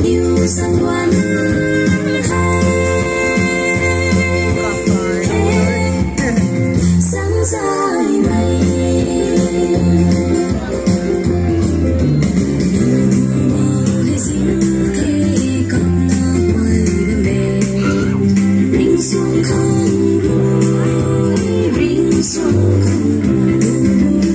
điều sang ngoan sáng dài mây xuống không rồi ring xuống không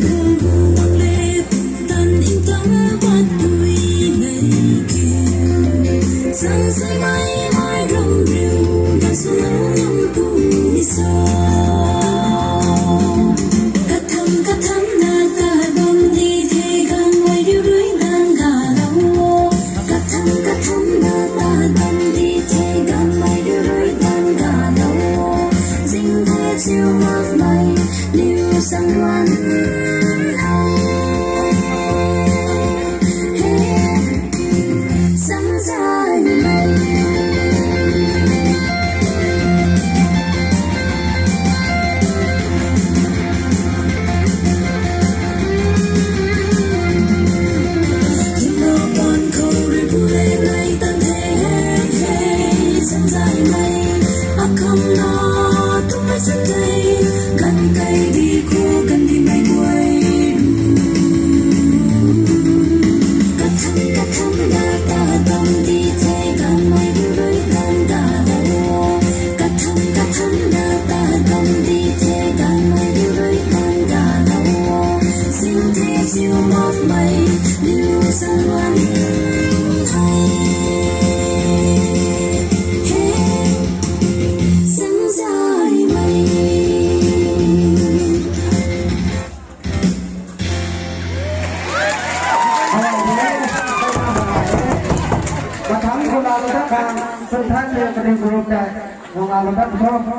rồi mặc lệ tan in tấm bắt đuôi mây kia sáng say mây mai rong rêu và xuống ngắm cùng đi xa cắt thăm na ta bom đi thế gan ngoài điêu đuối đang gà đâu cắt thăm na ta bom đi thế gan ngoài điêu đuối chiều mát mây liêu sang ngoan sáng dài mây những lo con khâu rồi vui lấy tan thế sáng dài mây ấp không lo rất cây gần cây đi khô gần đi mây quay cắt thăm đã ta tâm đi thế gần mây đưa đôi gần đã đâu cắt thăm đã ta tâm đi thế gần mây đưa đôi gần đã đâu xin thế chiều mát mây liêu sang ngoan Thân thân đều có điều gồm đại, ngoài vào đất thôi.